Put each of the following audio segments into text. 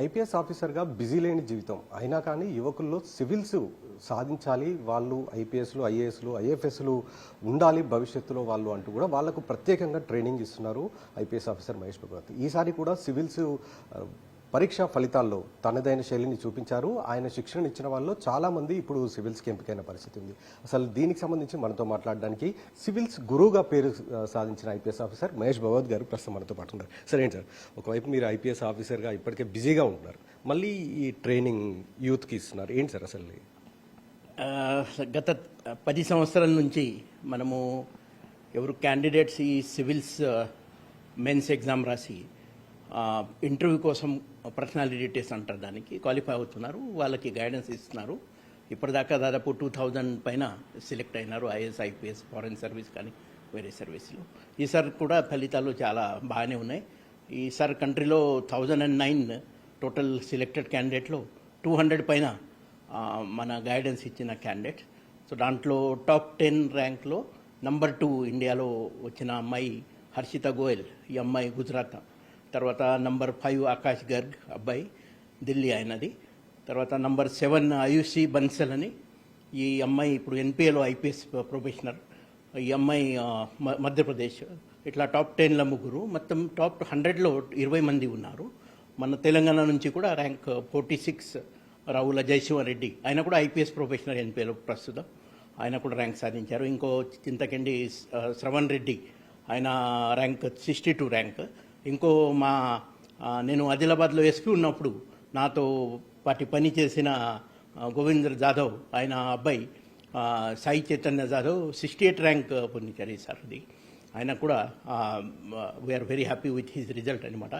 IPS ఆఫీసర్గా busy లేని జీవితం అయినా కానీ యువకుల్లో సివిల్స్ సాధించాలి, వాళ్ళు ఐపీఎస్లు, ఐఏఎస్లు, ఐఎఫ్ఎస్లు ఉండాలి భవిష్యత్తులో వాళ్ళు అంటూ కూడా వాళ్లకు ప్రత్యేకంగా ట్రైనింగ్ ఇస్తున్నారు ఐపీఎస్ ఆఫీసర్ మహేష్ భగవత్. ఈసారి కూడా సివిల్స్ పరీక్షా ఫలితాల్లో తనదైన శైలిని చూపించారు. ఆయన శిక్షణ ఇచ్చిన వాళ్ళు చాలా మంది ఇప్పుడు సివిల్స్కి ఎంపికైన పరిస్థితి ఉంది. అసలు దీనికి సంబంధించి మనతో మాట్లాడడానికి సివిల్స్ గురువుగా పేరు సాధించిన ఐపీఎస్ ఆఫీసర్ మహేష్ భగవత్ గారు ప్రస్తుతం మనతో పాటు ఉన్నారు. సరే ఏంటి సార్, ఒకవైపు మీరు ఐపీఎస్ ఆఫీసర్గా ఇప్పటికే బిజీగా ఉంటున్నారు, మళ్ళీ ఈ ట్రైనింగ్ యూత్కి ఇస్తున్నారు, ఏంటి సార్ అసలు? గత 10 సంవత్సరాల నుంచి మనము ఎవరు క్యాండిడేట్స్ ఈ సివిల్స్ మెయిన్స్ ఎగ్జామ్ రాసి ఇంటర్వ్యూ కోసం పర్సనాలిటీ టెస్ట్ అంటారు, దానికి క్వాలిఫై అవుతున్నారు, వాళ్ళకి గైడెన్స్ ఇస్తున్నారు. ఇప్పటిదాకా దాదాపు 2000 పైన సెలెక్ట్ అయినారు, ఐఏఎస్, ఐపీఎస్, ఫారెన్ సర్వీస్ కానీ వేరే సర్వీస్లో. ఈసారి కూడా ఫలితాలు చాలా బాగానే ఉన్నాయి. ఈసారి కంట్రీలో 1009 టోటల్ సెలెక్టెడ్ క్యాండిడేట్లో 200 పైన మన గైడెన్స్ ఇచ్చిన క్యాండిడేట్. సో దాంట్లో టాప్ 10 ర్యాంక్లో నంబర్ 2 ఇండియాలో వచ్చిన అమ్మాయి హర్షిత గోయల్, ఈ అమ్మాయి గుజరాత్. తర్వాత నంబర్ 5 ఆకాష్ గర్గ్, అబ్బాయి ఢిల్లీ అయినది. తర్వాత నంబర్ 7 ఆయుషి బన్సల్ అని, ఈ అమ్మాయి ఇప్పుడు ఎన్పిఏలో ఐపీఎస్ ప్రొఫెషనర్, ఈ అమ్మాయి మధ్యప్రదేశ్. ఇట్లా టాప్ 10లో ముగ్గురు, మొత్తం టాప్ 100లో 20 మంది ఉన్నారు. మన తెలంగాణ నుంచి కూడా ర్యాంక్ 46 రావుల జయశివన్ రెడ్డి, ఆయన కూడా ఐపీఎస్ ప్రొఫెషనల్ ఎన్పిఏలో ప్రస్తుతం, ఆయన కూడా ర్యాంక్ సాధించారు. ఇంకో చింతకండి శ్రవణ్ రెడ్డి, ఆయన ర్యాంక్ 62 ర్యాంక్. ఇంకో నేను ఆదిలాబాద్లో ఎస్పీ ఉన్నప్పుడు నాతో పాటి పని చేసిన గోవిందర్ జాదవ్, ఆయన అబ్బాయి సాయి చైతన్య జాదవ్ 68 ర్యాంక్ పొందించారు ఈసారి. ఆయన కూడా we are very happy with his result అనమాట.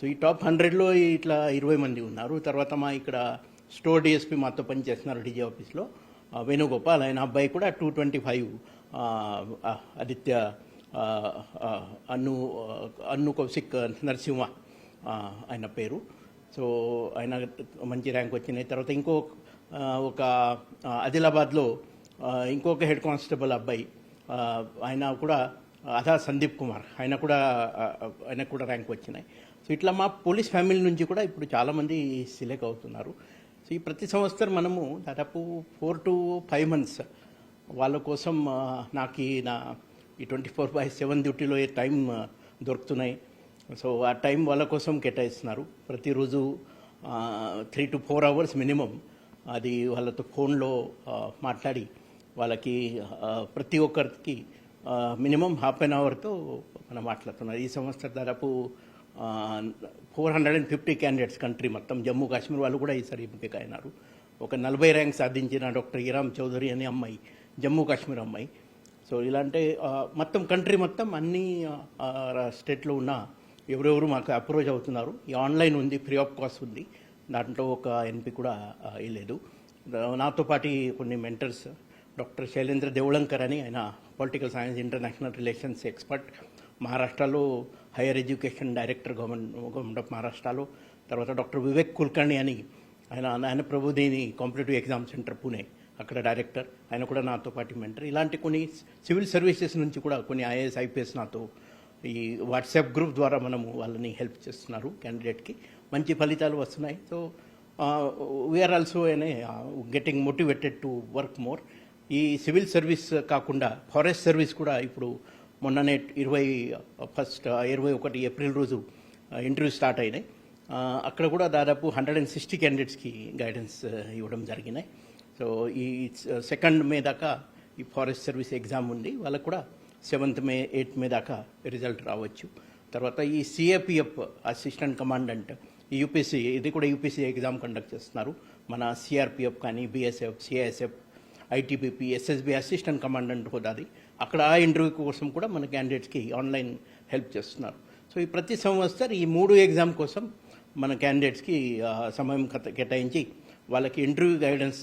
సో ఈ టాప్ 100లో ఇట్లా 20 మంది ఉన్నారు. తర్వాత మా ఇక్కడ స్టోర్ డిఎస్పీ మాతో పనిచేస్తున్నారు డీజీ ఆఫీస్లో, వేణుగోపాల్, ఆయన అబ్బాయి కూడా 225, ఆదిత్య అన్ను కౌశిక్ నరసింహ ఆయన పేరు. సో ఆయన మంచి ర్యాంక్ వచ్చినాయి. తర్వాత ఒక ఆదిలాబాద్లో ఇంకొక హెడ్ కానిస్టేబుల్ అబ్బాయి, ఆయన కూడా అదా సందీప్ కుమార్, ఆయనకు కూడా ర్యాంక్ వచ్చినాయి. సో ఇట్లా మా పోలీస్ ఫ్యామిలీ నుంచి కూడా ఇప్పుడు చాలామంది సెలెక్ట్ అవుతున్నారు. సో ఈ ప్రతి సంవత్సరం మనము దాదాపు 4 to 5 months వాళ్ళ కోసం నాకు ఈ 24/7 డ్యూటీలో టైం దొరుకుతున్నాయి. సో ఆ టైం వాళ్ళ కోసం కేటాయిస్తున్నారు. ప్రతిరోజు 3 to 4 hours మినిమం అది వాళ్ళతో ఫోన్లో మాట్లాడి వాళ్ళకి ప్రతి ఒక్కరికి మినిమం ½ an hourతో మనం మాట్లాడుతున్నారు. ఈ సంవత్సరం దాదాపు 450 క్యాండిడేట్స్ కంట్రీ మొత్తం, జమ్మూ కాశ్మీర్ వాళ్ళు కూడా ఈసారి ఎంపిక అయినారు. ఒక 40 ర్యాంక్ సాధించిన డాక్టర్ ఇరామ్ చౌదరి అనే అమ్మాయి, జమ్మూ కాశ్మీర్ అమ్మాయి. సో ఇలాంటి మొత్తం కంట్రీ మొత్తం అన్ని స్టేట్లో ఉన్న ఎవరెవరు మాకు అప్రోచ్ అవుతున్నారు. ఈ ఆన్లైన్ ఉంది, ఫ్రీ ఆఫ్ కాస్ట్ ఉంది, దాంట్లో ఒక ఎన్పి కూడా లేదు. నాతో పాటు కొన్ని మెంటర్స్, డాక్టర్ శైలేంద్ర దేవళంకర్ అని, ఆయన political science international relations expert, మహారాష్ట్రలో higher education director government of మహారాష్ట్రలో. తర్వాత డాక్టర్ వివేక్ కుల్కర్ణి అని, ఆయన ప్రభుదేని కాంపిటేటివ్ ఎగ్జామ్ సెంటర్ పూణే, అక్కడ డైరెక్టర్, ఆయన కూడా నాతో పాటు మెంటర్. ఇలాంటి కొన్ని సివిల్ సర్వీసెస్ నుంచి కూడా కొన్ని ఐఏఎస్, ఐపీఎస్ నాతో ఈ వాట్సాప్ గ్రూప్ ద్వారా మనము వాళ్ళని హెల్ప్ చేస్తున్నారు. క్యాండిడేట్కి మంచి ఫలితాలు వస్తున్నాయి. So we are also getting motivated to work more. ఈ సివిల్ సర్వీస్ కాకుండా ఫారెస్ట్ సర్వీస్ కూడా ఇప్పుడు మొన్ననే 21 ఏప్రిల్ రోజు ఇంటర్వ్యూ స్టార్ట్ అయినాయి. అక్కడ కూడా దాదాపు 160 క్యాండిడేట్స్కి గైడెన్స్ ఇవ్వడం జరిగినాయి. సో ఈ 2nd మే దాకా ఈ ఫారెస్ట్ సర్వీస్ ఎగ్జామ్ ఉంది. వాళ్ళకు కూడా 7th మే, 8th మే దాకా రిజల్ట్ రావచ్చు. తర్వాత ఈ సిఏపిఎఫ్ అసిస్టెంట్ కమాండెంట్, ఈ యూపీసీ, ఇది కూడా యూపీసీ ఎగ్జామ్ కండక్ట్ చేస్తున్నారు. మన సిఆర్పిఎఫ్ కానీ, BSF, CISF, ITBP, SSB assistant commandant హోదాది, అక్కడ ఆ ఇంటర్వ్యూ కోసం కూడా మన క్యాండిడేట్స్కి ఆన్లైన్ హెల్ప్ చేస్తున్నారు. సో ఈ ప్రతి సంవత్సరం ఈ 3 ఎగ్జామ్ కోసం మన క్యాండిడేట్స్కి సమయం కేటాయించి వాళ్ళకి ఇంటర్వ్యూ గైడెన్స్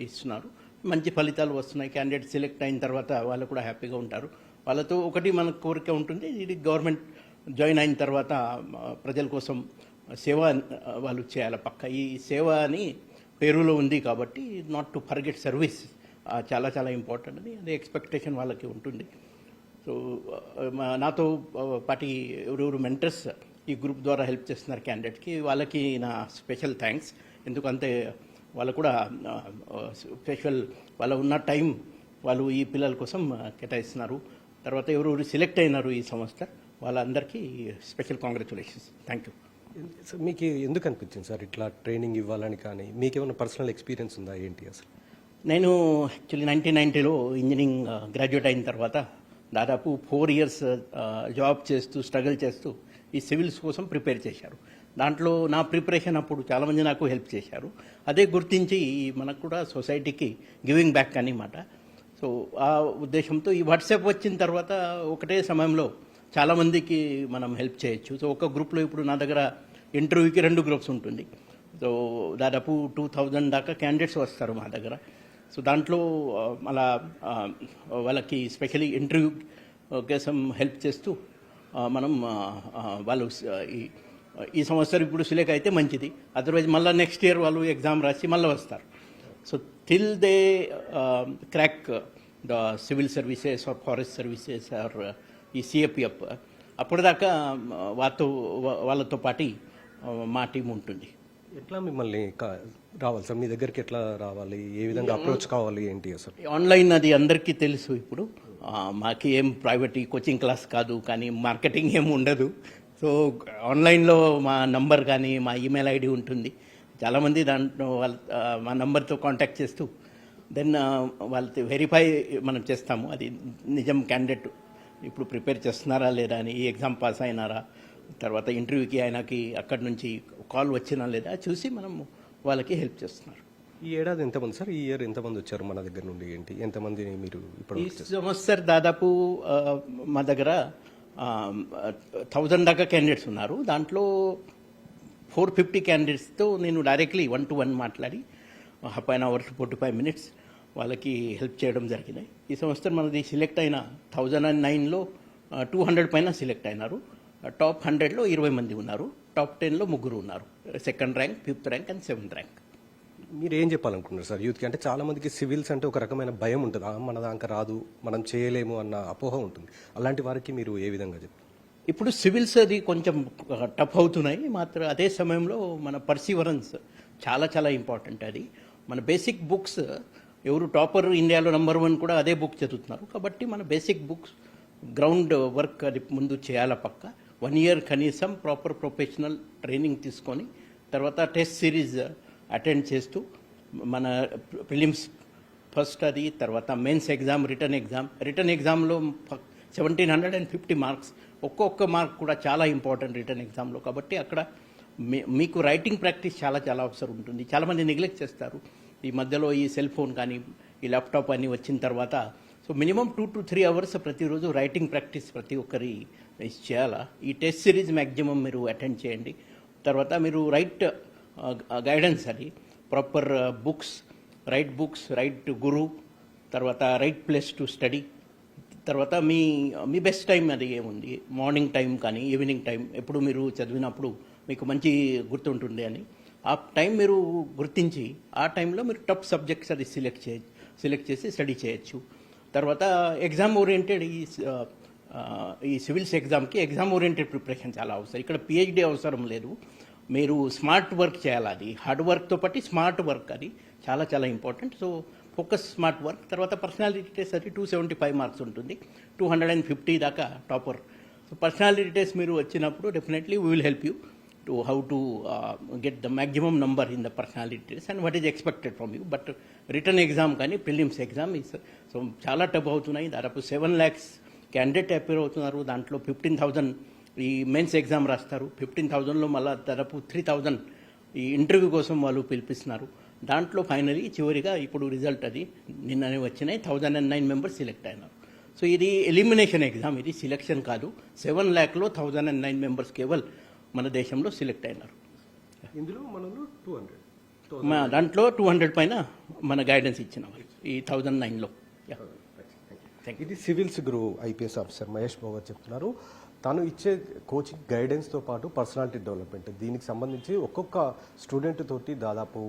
ఇస్తున్నారు. మంచి ఫలితాలు వస్తున్నాయి. క్యాండిడేట్ సెలెక్ట్ అయిన తర్వాత వాళ్ళు కూడా హ్యాపీగా ఉంటారు. వాళ్ళతో ఒకటి మన కోరిక ఉంటుంది, ఇది గవర్నమెంట్ జాయిన్ అయిన తర్వాత ప్రజల కోసం సేవ వాళ్ళు చేయాలి పక్క. ఈ సేవ అని పేరులో ఉంది కాబట్టి నాట్ టు ఫర్గెట్ సర్వీస్ చాలా చాలా ఇంపార్టెంట్ అని, అది ఎక్స్పెక్టేషన్ వాళ్ళకి ఉంటుంది. సో నాతో పాటి ఎవరెవరు మెంటర్స్ ఈ గ్రూప్ ద్వారా హెల్ప్ చేస్తున్నారు క్యాండిడేట్కి. వాళ్ళకి నా స్పెషల్ థ్యాంక్స్. ఎందుకంటే వాళ్ళు కూడా స్పెషల్ వాళ్ళ ఉన్న టైం వాళ్ళు ఈ పిల్లల కోసం కేటాయిస్తున్నారు. తర్వాత ఎవరు సెలెక్ట్ అయినారు ఈ సంస్థ వాళ్ళందరికీ special congratulations. Thank you. Sir మీకు ఎందుకు అనిపించింది సార్ ఇట్లా ట్రైనింగ్ ఇవ్వాలని? కానీ మీకేమైనా పర్సనల్ ఎక్స్పీరియన్స్ ఉందా ఏంటి అసలు? నేను యాక్చువల్లీ 1990లో ఇంజనీరింగ్ గ్రాడ్యుయేట్ అయిన తర్వాత దాదాపు 4 years జాబ్ చేస్తూ స్ట్రగుల్ చేస్తూ ఈ సివిల్స్ కోసం ప్రిపేర్ చేశారు. దాంట్లో నా ప్రిపరేషన్ అప్పుడు చాలామంది నాకు హెల్ప్ చేశారు. అదే గుర్తించి మనకు కూడా సొసైటీకి గివింగ్ బ్యాక్ అన్నమాట. సో ఆ ఉద్దేశంతో ఈ వాట్సాప్ వచ్చిన తర్వాత ఒకటే సమయంలో చాలామందికి మనం హెల్ప్ చేయొచ్చు. సో ఒక గ్రూప్లో ఇప్పుడు నా దగ్గర ఇంటర్వ్యూకి 2 గ్రూప్స్ ఉంటుంది. సో దాదాపు 2000 దాకా క్యాండిడేట్స్ వస్తారు మా దగ్గర. సో దాంట్లో అలా వాళ్ళకి స్పెషలీ ఇంటర్వ్యూ కోసం హెల్ప్ చేస్తూ మనం వాళ్ళు ఈ సంవత్సరం ఇప్పుడు సెలెక్ట్ అయితే మంచిది, అదర్వైజ్ మళ్ళీ నెక్స్ట్ ఇయర్ వాళ్ళు ఎగ్జామ్ రాసి మళ్ళీ వస్తారు. So till they crack the civil services or forest services or ఈ సిఏపిఎఫ్ అప్పటిదాకా వాళ్ళతో పాటు మా టీం ఉంటుంది. ఎట్లా మిమ్మల్ని రావాలి సార్? మీ దగ్గరికి ఎట్లా రావాలి? ఏ విధంగా అప్రోచ్ కావాలి ఏంటి అసలు? ఆన్లైన్ అది అందరికీ తెలుసు. ఇప్పుడు మాకు ఏం ప్రైవేట్ కోచింగ్ క్లాస్ కాదు, కానీ మార్కెటింగ్ ఏం ఉండదు. సో ఆన్లైన్లో మా నంబర్ కానీ మా ఈమెయిల్ ఐడి ఉంటుంది. చాలామంది దాంట్లో మా నంబర్తో కాంటాక్ట్ చేస్తూ దెన్ వాళ్ళతో వెరిఫై మనం చేస్తాము. అది నిజం క్యాండిడేట్ ఇప్పుడు ప్రిపేర్ చేస్తున్నారా లేదా అని, ఈ ఎగ్జామ్ పాస్ అయినారా, తర్వాత ఇంటర్వ్యూకి ఆయనకి అక్కడి నుంచి కాల్ వచ్చినా లేదా చూసి మనం వాళ్ళకి హెల్ప్ చేస్తున్నారు. ఈ ఏడాది ఎంతమంది సార్? ఈ ఇయర్ ఎంతమంది వచ్చారు మన దగ్గర నుండి? ఏంటి ఎంతమంది మీరు ఇప్పుడు? ఈ సంవత్సరం దాదాపు మా దగ్గర 1000 దాకా క్యాండిడేట్స్ ఉన్నారు. దాంట్లో 450 క్యాండిడేట్స్తో నేను డైరెక్ట్లీ 1-to-1 మాట్లాడి హాఫ్ అన్ అవర్ 45 minutes వాళ్ళకి హెల్ప్ చేయడం జరిగినాయి. ఈ సంవత్సరం మనది సెలెక్ట్ అయిన 1009లో 200 పైన సెలెక్ట్ అయినారు. టాప్ 100లో 20 మంది ఉన్నారు. టాప్ 10లో 3 ఉన్నారు. 2nd rank, 5th rank and 7th rank. మీరు ఏం చెప్పాలనుకుంటున్నారు సార్ యూత్కి? అంటే చాలా మందికి సివిల్స్ అంటే ఒక రకమైన భయం ఉంటుంది, మన దాకా రాదు, మనం చేయలేము అన్న అపోహ ఉంటుంది. అలాంటి వారికి మీరు ఏ విధంగా చెప్తారు? ఇప్పుడు సివిల్స్ అది కొంచెం టఫ్ అవుతున్నాయి. మాత్రం అదే సమయంలో మన పర్సీవరెన్స్ చాలా చాలా ఇంపార్టెంట్. అది మన బేసిక్ బుక్స్ ఎవరు టాపర్ ఇండియాలో నెంబర్ 1 కూడా అదే బుక్ చదువుతున్నారు. కాబట్టి మన బేసిక్ బుక్స్ గ్రౌండ్ వర్క్ అది ముందు చేయాల పక్క 1 year కనీసం ప్రాపర్ ప్రొఫెషనల్ ట్రైనింగ్ తీసుకొని తర్వాత టెస్ట్ సిరీస్ అటెండ్ చేస్తూ మన ప్రిలిమ్స్ ఫస్ట్ అది, తర్వాత మెయిన్స్ ఎగ్జామ్, రిటర్న్ ఎగ్జామ్లో 1750 మార్క్స్, ఒక్కొక్క మార్క్ కూడా చాలా ఇంపార్టెంట్ రిటర్న్ ఎగ్జామ్లో. కాబట్టి అక్కడ మీకు రైటింగ్ ప్రాక్టీస్ చాలా చాలా అవసరం ఉంటుంది. చాలామంది నెగ్లెక్ట్ చేస్తారు. ఈ మధ్యలో ఈ సెల్ ఫోన్ కానీ ఈ ల్యాప్టాప్ అని వచ్చిన తర్వాత సో మినిమం 2 to 3 hours ప్రతిరోజు రైటింగ్ ప్రాక్టీస్ ప్రతి ఒక్కరి చేయాలా. ఈ టెస్ట్ సిరీస్ మ్యాక్సిమం మీరు అటెండ్ చేయండి. తర్వాత మీరు రైట్ గైడెన్స్ అది ప్రాపర్ బుక్స్, రైట్ గురు, తర్వాత రైట్ ప్లేస్ టు స్టడీ, తర్వాత మీ బెస్ట్ టైం అది ఏముంది, మార్నింగ్ టైం కానీ ఈవినింగ్ టైం ఎప్పుడు మీరు చదివినప్పుడు మీకు మంచి గుర్తుంటుంది అని ఆ టైం మీరు గుర్తించి ఆ టైంలో మీరు టఫ్ సబ్జెక్ట్స్ అది సెలెక్ట్ చేసి స్టడీ చేయొచ్చు. తర్వాత ఎగ్జామ్ ఓరియంటెడ్ ఈ సివిల్స్ ఎగ్జామ్కి ఎగ్జామ్ ఓరియంటెడ్ ప్రిపరేషన్ చాలా అవసరం. ఇక్కడ పిహెచ్డి అవసరం లేదు. మీరు స్మార్ట్ వర్క్ చేయాలి. అది హార్డ్ వర్క్తో పాటు స్మార్ట్ వర్క్ అది చాలా చాలా important. So focus smart work. తర్వాత పర్సనాలిటీ టెస్ట్ అది 275 మార్క్స్ ఉంటుంది. 250 దాకా టాపర్. సో పర్సనాలిటీ టెస్ట్ మీరు వచ్చినప్పుడు definitely we will help you to how to get the maximum number in the personality test and what is expected from you. But return exam కానీ prelims exam so చాలా tough అవుతున్నాయి. దాదాపు 7 lakhs candidate appear అవుతున్నారు. దాంట్లో 15,000 ఈ mains exam రాస్తారు. 15,000లో మళ్ళీ దాదాపు 3,000 ఈ ఇంటర్వ్యూ కోసం వాళ్ళు పిలిపిస్తున్నారు. దాంట్లో ఫైనలీ చివరిగా ఇప్పుడు రిజల్ట్ అది నిన్ననే వచ్చినాయి. 1009 members సెలెక్ట్ అయినారు. సో ఇది ఎలిమినేషన్ ఎగ్జామ్, ఇది సెలెక్షన్ కాదు. 7 lakhలో 1009 members కేవల్ మన దేశంలో సెలెక్ట్ అయినారు. ఇందులో మనలో 200 దాంట్లో 200 పైన మన గైడెన్స్ ఇచ్చిన ఈ 1009లో. ఇది సివిల్స్ గురు ఐపీఎస్ ఆఫీసర్ మహేష్ బాబు చెప్తున్నారు. తాను ఇచ్చే కోచింగ్ గైడెన్స్తో పాటు పర్సనాలిటీ డెవలప్మెంట్ దీనికి సంబంధించి ఒక్కొక్క స్టూడెంట్ తోటి దాదాపు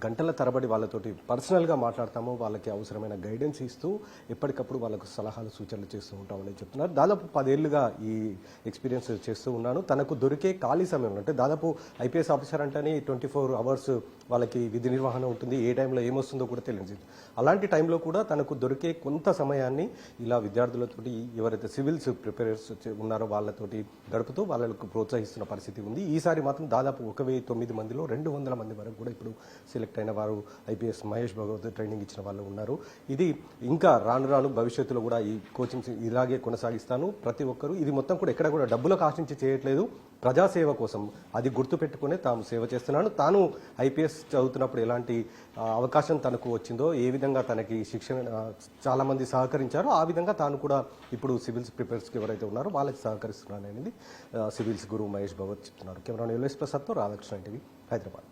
గంటల తరబడి వాళ్ళతోటి పర్సనల్గా మాట్లాడతాము, వాళ్ళకి అవసరమైన గైడెన్స్ ఇస్తూ ఎప్పటికప్పుడు వాళ్ళకు సలహాలు సూచనలు చేస్తూ ఉంటామని చెప్తున్నారు. దాదాపు 10 ఏళ్ళుగా ఈ ఎక్స్పీరియన్స్ చేస్తూ ఉన్నాను. తనకు దొరికే ఖాళీ సమయంలో అంటే దాదాపు ఐపీఎస్ ఆఫీసర్ అంటేనే 24 అవర్స్ వాళ్ళకి విధి నిర్వహణ ఉంటుంది, ఏ టైంలో ఏమొస్తుందో కూడా తెలియదు. అలాంటి టైంలో కూడా తనకు దొరికే కొంత సమయాన్ని ఇలా విద్యార్థులతోటి ఎవరైతే సివిల్స్ ప్రిపేరర్స్ ఉన్నారో వాళ్ళతోటి గడుపుతూ వాళ్ళకు ప్రోత్సహిస్తున్న పరిస్థితి ఉంది. ఈసారి మాత్రం దాదాపు 1009 మందిలో 200 మంది వరకు కూడా ఇప్పుడు సెలెక్ట్ అయిన వారు ఐపీఎస్ మహేష్ భగవత్ ట్రైనింగ్ ఇచ్చిన వాళ్ళు ఉన్నారు. ఇది ఇంకా రాను రాను భవిష్యత్తులో కూడా ఈ కోచింగ్ ఇలాగే కొనసాగిస్తాను. ప్రతి ఒక్కరూ ఇది మొత్తం కూడా ఎక్కడ కూడా డబ్బులకు ఆశించి చేయట్లేదు, ప్రజాసేవ కోసం అది గుర్తుపెట్టుకునే తాము సేవ చేస్తున్నాను. తాను ఐపీఎస్ చదువుతున్నప్పుడు ఎలాంటి అవకాశం తనకు వచ్చిందో, ఏ విధంగా తనకి శిక్షణ చాలామంది సహకరించారో ఆ విధంగా తాను కూడా ఇప్పుడు సివిల్స్ ప్రిపేర్స్కి ఎవరైతే ఉన్నారో వాళ్ళకి సహకరిస్తున్నాను అనేది సివిల్స్ గురువు మహేష్ భగవత్ చెప్తున్నారు. కెమెరా ఎల్ఎస్ ప్రసాద్తో రాధాకృష్ణ టీవీ, హైదరాబాద్.